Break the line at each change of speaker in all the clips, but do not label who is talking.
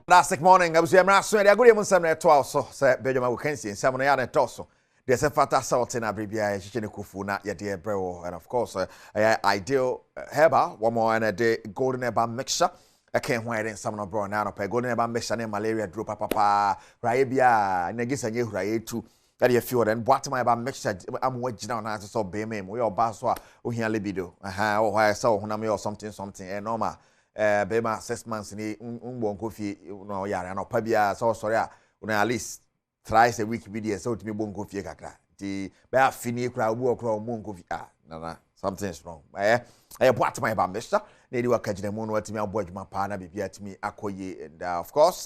Fantastic morning. I was here. I'm sorry. I go to you. Some net also. Say Badwam we can see. Some of the other also. There's a fat assault in Abribia. Chichene kufu na ya dear bro. And of course, ideal herba. One more and a day golden herba mixture. I can't wait in some of bro now. Golden herba mixture and malaria drop papa. Raibia. Negis and you right too. That you feel then. What my herba mixture? I'm watching down as so be me. We all baswa. We hear libido. Oh, I saw hunami or something. Normal. Bema 6 months ni bonko fi no yare no pa bia so sorry a at least thrice a week video so to me bonko fi kakra ti be afini kra obu okra bonko fi na something's wrong what my bambesha na di wakagina mu no atimi abodwuma pa na bibia atimi akoye and of course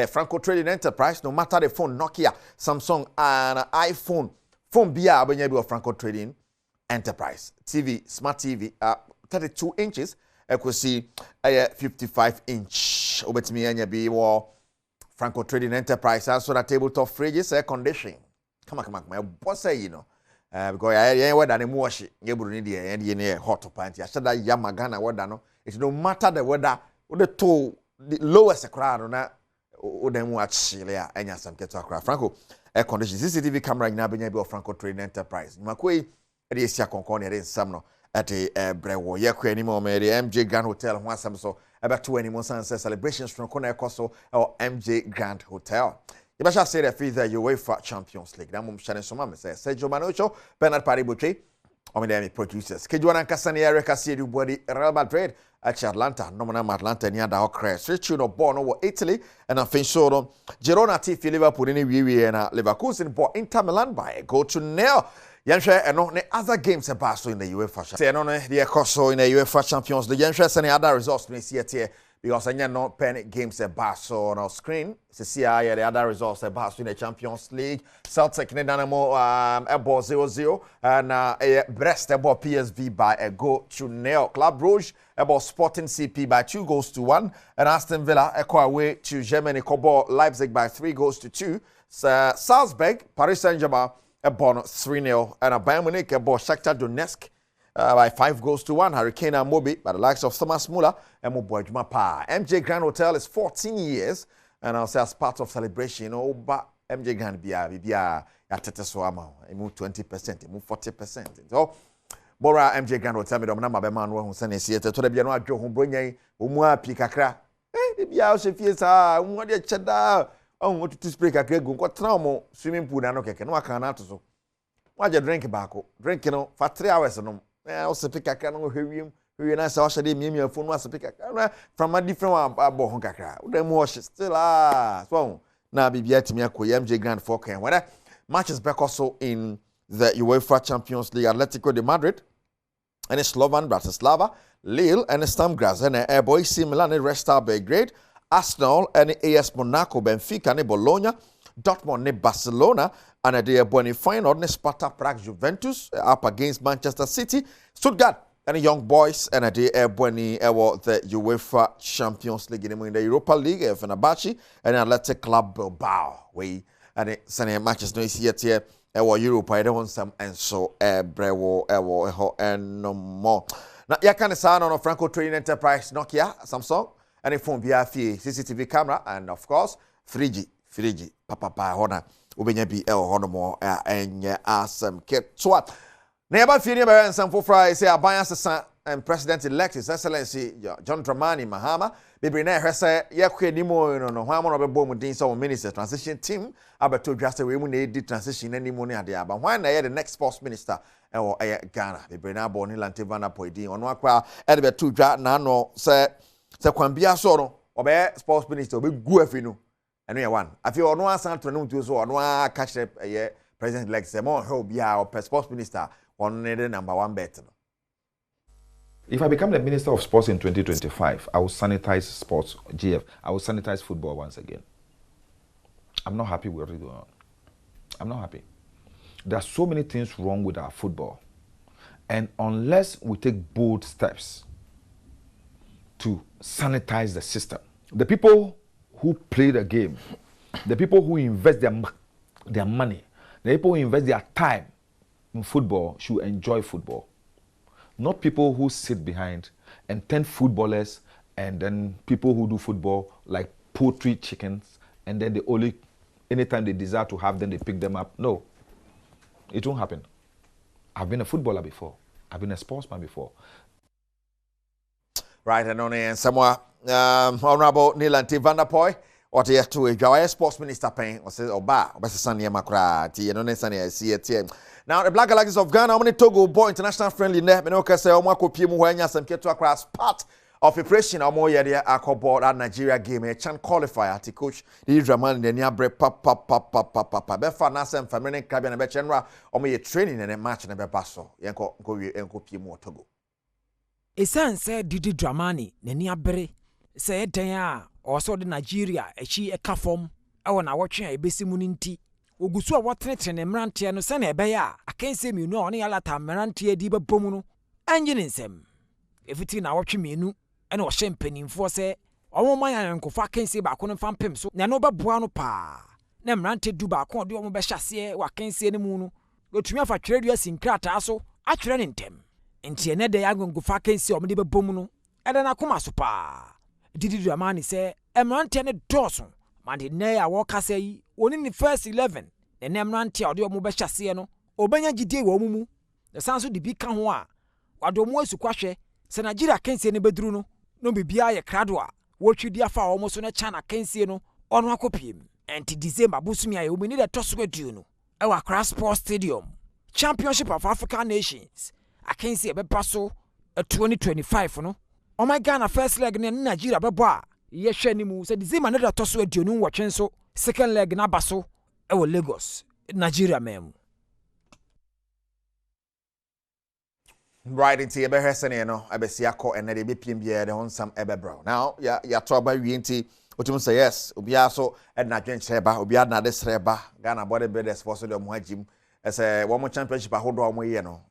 Franco Trading Enterprise no matter the phone Nokia Samsung and iPhone phone bia abanya bi of Franco Trading Enterprise TV smart TV 32 inches Ekwesi 55-inch. Obetimi anya bi wo Franco Trading Enterprise and so that tabletop fridges air conditioning. Come on. My boss say you know. Because I weather dem wash it. Yeburu ni dey and dey hot pant. I said that Yamagana weather no. It no matter the weather. The to the lowest crowd na o dem watch ya anya sam keto akra. Franco air conditioning CCTV camera nyina benya bi of Franco Trading Enterprise. Makoi e dey sia konkon e dey nsam no. At a brewo yakwe ni mo me MJ Grand Hotel ho asam so about 20 months and celebrations from Kona Koso or MJ Grand Hotel. You must say that for the UEFA Champions League. That mum shane so ma say Sergio Manucho, Bernard Paribuche, o me dem producers. Kejuana Kasani Erica Siedu body Real Madrid at Atlanta, nominal Atlanta near the crash. Richard no born over Italy and a Finchoro. Girona T Liverpool in and Leverkusen bought Inter Milan by a goal to nil. Yansha and no other games about so in the UEFA. Say no the Koso in the UEFA Champions League. Yansha any other results we see here because I no pen games about so on our screen. See the other results about so in the Champions League. Celtic Dynamo ball 0-0 and Brest ball PSV by a goal to nil. Club Brugge ball Sporting CP by 2-1 and Aston Villa equal away to Germany ball Leipzig by 3-2. Salzburg Paris Saint-Germain a bonus 3-0 and a Bayern Munich a ball Shakhtar Donetsk by 5-1. Hurricane and Mobi by the likes of Thomas Muller and Mobojuma Pa. MJ Grand Hotel is 14 years and I'll say as part of celebration, but MJ Grand Bia Yatete Soama, move 20%, move 40%. So Bora MJ Grand Hotel, me domina man who send a theater to the Biano Joe Humbunye, Umua Pikakra. Eh, the Bia Shefiesa, what the cheddar. Oh, what to speak a great good trauma swimming pool and okay, no, I can't so. Why you drink tobacco? Drink, for 3 hours. No, I also pick a canoe, him, who and I saw me phone was a pick a from a different one, Bohonkaka. Then wash still, so now be yet me a MJ Grand Fork and when matches back also in the UEFA Champions League, Atletico de Madrid and Slovan Bratislava, Lille and Stamgras and Airboy C Milan and Red Star Belgrade. Arsenal and AS Monaco, Benfica and Bologna, Dortmund and Barcelona, and the Boni final and Sparta Prague Juventus up against Manchester City, Stuttgart and the Young Boys and the Boni the UEFA Champions League in the Europa League, Fenerbahce and Athletic Club Bilbao. We and the Sunday matches no yet here. Europa, I don't want some and so brewo and no more. Now, you can sign on a Franco Trading Enterprise Nokia, Samsung. And a phone via CCTV camera and of course 3G papa hona ubenya bi hono and asem ketwa neba fini ba nsam fofra say aban asesa and president elect his excellency John Dramani Mahama bebre na hwese yakwe nimo no ho amon obebo mu din so minister transition team abeto dwaste we mu na edi transition animo ne ade aba when na the next sports minister Ghana bebre na bo ni Lantevana poidi ono akwa e be to dwa na no say se kwambia so no obe sports minister obe gu afinu eno ye one afi ono asan to no ntu so ono aka kire president elect say mo ho bia o sports minister on the number 1 bet no.
If I become the Minister of Sports in 2025, I will sanitize sports, GF. I will sanitize football once again. I'm not happy with it. I'm not happy. There are so many things wrong with our football. And unless we take bold steps to sanitize the system, the people who play the game, the people who invest their money, the people who invest their time in football should enjoy football. Not people who sit behind and turn footballers and then people who do football like poultry chickens, and then anytime they desire to have them, they pick them up. No, it won't happen. I've been a footballer before. I've been a sportsman before.
Right, and on and somewhere, Honorable Nilanti Vanderpoy, what here to a sports minister paying, or says, Oba, Obasania Macra, T, and on I see it here. Now, the Black Galaxies of Ghana, how many Togo boy international friendly net, Menoka say, Omako Pimu, when you some get to across part of preparation, or more year, I call board at Nigeria game, a chan qualifier to coach the Draman, the near break, papa, Befa Nasem, Family Cabin, and Bechenra, or me training and a match and a basso, Yanko, Yanko Pimu Togo.
Esan said Didi Dramani, Nenia Bere, said Taya, or so the Nigeria, a she a kafom, I want to watch a besimuninti. Ugusu what threat and Emerantia no sene beya. I can't say me no any alata Merantia diba bomuno. Engine in sem. If it's in our watching me no, and or champagne for say, I won't my uncle fa can't say back on fan pim so Nanoba Buano pa. Nemrante do back on the Omobeshasie, what can't say any moon. Go to me for traders in Crataso, I train in them. Nti ene de yagon go fa kensi o me de bebom no e de na koma so pa Didi Dramani say emrante ne doso man de na ya wo kasa yi oni ni first 11 ne emrante a de o mo be hyase no obanya gidie wo mu the sanso de bi ka ho a wado mo asu kwahwe se Nigeria kensi ne beduru no bibia ye krado a wo twidi afa wo mo so na China kensi no ono akopiem enti December busumi aye obini de toso edu no e wa Accra Sports Stadium Championship of African Nations I can't see a bepaso a 2025 no. Oh my Ghana first leg in Nigeria beba. Yes, Shenimu said the Zima never toss with you no watching so second leg na baso our Lagos Nigeria mem.
Right into your behesene no abesiako and the BPMBA the on some ebebro. Now ya talk about winti what you say yes obia so and na dwen sreba obia na de sreba Ghana bodybuilders for so the mo gym as a woman championship ahodo omo ye no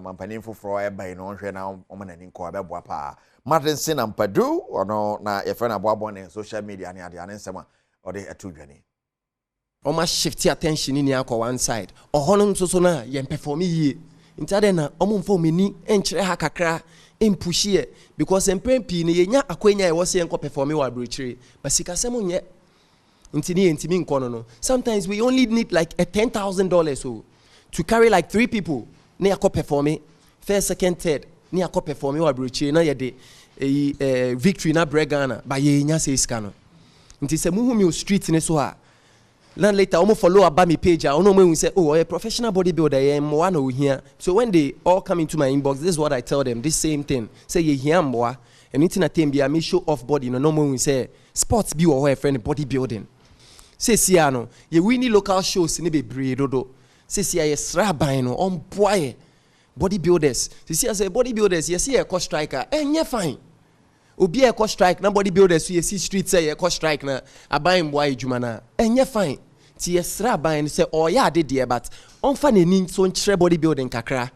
mampanin foforo e bai no hwe na omanani nko abeboa pa Martin Sin and Padu or no na your friend aboabo on social media and ade ansema or the atudwane
oma shift attention in yakọ one side ohonum so na ye perform yie ntade na omumfo meni enkyere ha kakra empush ye because empempi ne yenya akwenya e wo se enko perform wa brochire basika semo nye ntimi nkono no sometimes we only need like a $10,000 so to carry like 3 people na yakọ perform first second third na yakọ perform wa brochire na ye de victory na Bregana ba ye nya se iska no nti se muhu mi street ne so a then later omo follow about me page I know say oh a professional bodybuilder yeah mo na ohia so when they all come into my inbox this is what I tell them this same thing say ye hia mboa anything at time be me show off body no mo say sports be or friend bodybuilding say sia no ye winning local shows ni bebre dodo say sia ye sraban no on boy bodybuilders say bodybuilders ye see a cost striker enye fine obi e cost strike na bodybuilders so ye see street say ye cost strike na aban boy adwuma na enye fine ti yesra ban say o ya ade de but onfa nani so nkyere bodybuilding kakra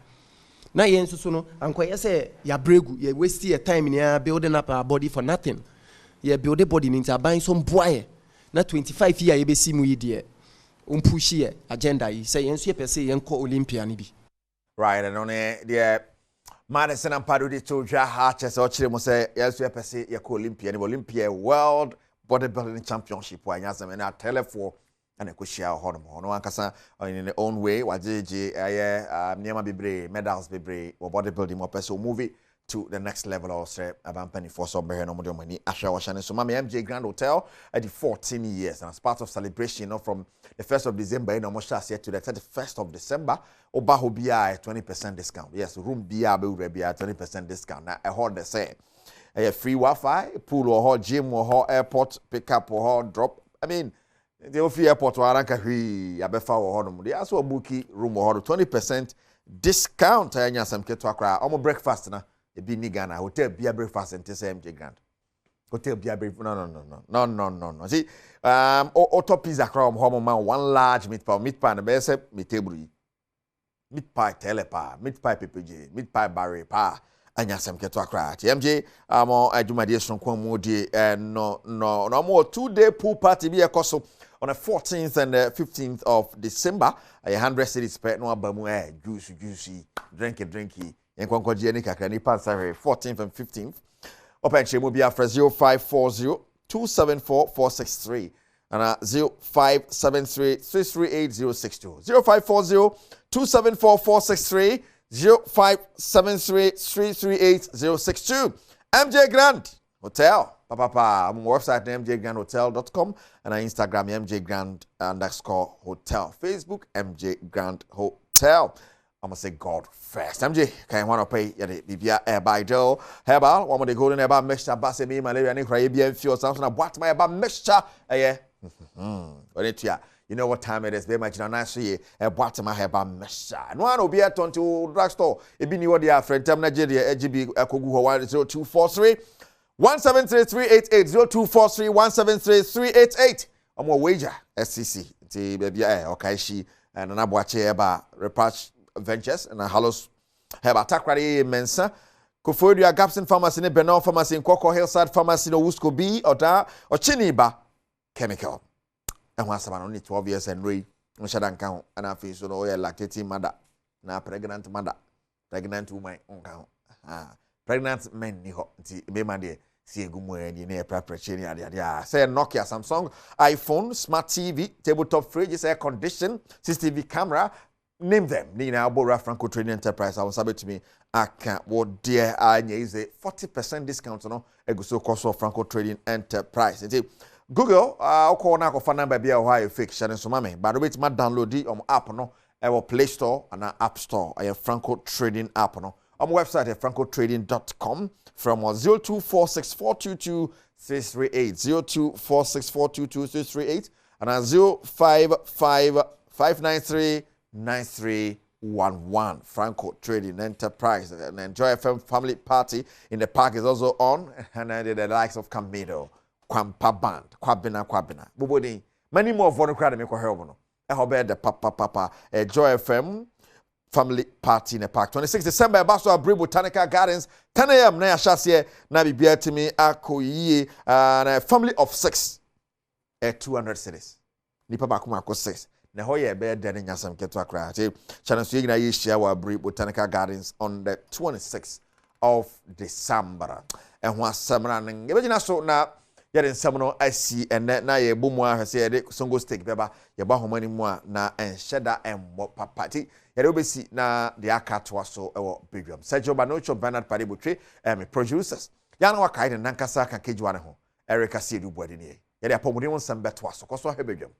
na yen so no ankoye say ya bregu ye waste your time in building up our body for nothing ye build a body into ban some boy na 25 year ye be si mu yide push ye agenda yi say yen so ye pese yen ko Olympia ni bi
right and on the Madison and Padu to Hatches or Chile say yes ye pese ye ko Olympia World Bodybuilding Championship wa nyasem na telephone and a share hono ankasa in their own way wajeje niema bebre medals bebre or bodybuilding more person movie to the next level or say abampani for some behe no mo money asha washane so mama MJ Grand Hotel at the 14 years and as part of celebration from the 1st of December no mo share to the 31st of December oba ho bia 20% discount yes room bia be ure bia 20% discount na hold the same free Wi-Fi pool or gym or airport pickup or drop I mean the offi airport waranka hwi abefa wo hodom they aso booki room wo hodom 20% discount anya sam keto akra omo breakfast na e bi ni Ghana hotel bia breakfast ente say MJ Grand hotel bia no see auto pizza akra omo man one large meat pie na be say me table yi meat pie telepa meat pie PPJ meat pie barre pa anya sam keto akra MJ amo adwumade sonkwan mu die no mo 2-day pool party bi ekoso on the 14th and 15th of December, 100 cities per no abamu juicy, drinky. Yankwankoji any kakra ni pansare 14th and 15th. Open chemo be after 0540 274 463 and 0573 338 062 0540 274 463 0573 338 062 MJ Grand Hotel papa I'm website mjgrandhotel.com and Instagram mjgrand_hotel Facebook MJ Grand Hotel. I'm gonna say God first. MJ, can you want to pay? Yadi bibia herbal herbal. One of the golden herbal mixture. Basse me malaria ni cry bien few something. What my herbal mixture? Yeah. You know what time it is? Very much now. See a what my herbal mixture. No one will be at on to drugstore. It be new dia friend. Tam Nigeria. EGB Kogu 10243 173 388 0243 173 388. I'm a wager. SCC. Ti baby okay she and an abuache herbal repatch Ventures and a Hallows have attack ready mensa. Kofodia Gapson Pharmacy, Benal Pharmacy, in Coco Hillside Pharmacy, no Wusko B or Da or Chiniba Chemical. And once I'm only 12 years and Ray, Shadan count, and I feel so lactating mother, now pregnant mother, pregnant woman on count. Pregnant men, be my dear. See a good way in the preparation. Say Nokia, Samsung, iPhone, smart TV, tabletop fridge, air condition, CCTV camera. Name them. Nina Bora Franco Trading Enterprise. I was able to me. I can't. What dear I is a 40% discount. No, a good so cost of Franco Trading Enterprise. Google. I'll call now. Phone number be a Ohio fake. Shannon Sumame. By the way, it's my download the app no. Our Play Store and our App Store. I have Franco Trading app no. On my website at francotrading.com from 0246422338 0246422338 and 055593 9311 Franco Trading Enterprise. And Enjoy FM family party in the park is also on, and the likes of Camino, Kwampa Band, Kwabina. Bubodi, many more for the crowd make a help. I hope the papa Enjoy FM family party in the park. 26 December, Basso Abbey Botanical Gardens, 10 a.m. na Shasie, na bibia timi akoyi and a family of 6 at 200 cities. Nipa bakuma 6. Na hoye be de nyasam keto akra. Channel so yigina yi share wa Abbey Botanical Gardens on the 26th of December. And ho asamra nen ye begina so na ye den sam no asi ene na ye bomu ahwese ye de songo steak beba ye ba homani mu a na enhyeda emmo papati ye de obesi na de akatoa so ewo Badwam. Sergio Banocho Bernard Padibutwe me producers. Ya na wakai ne nankasa kan kejuwa ne ho. Erica Siedu Bwadi ne ye de apomuden won sam beto aso koso he Badwam.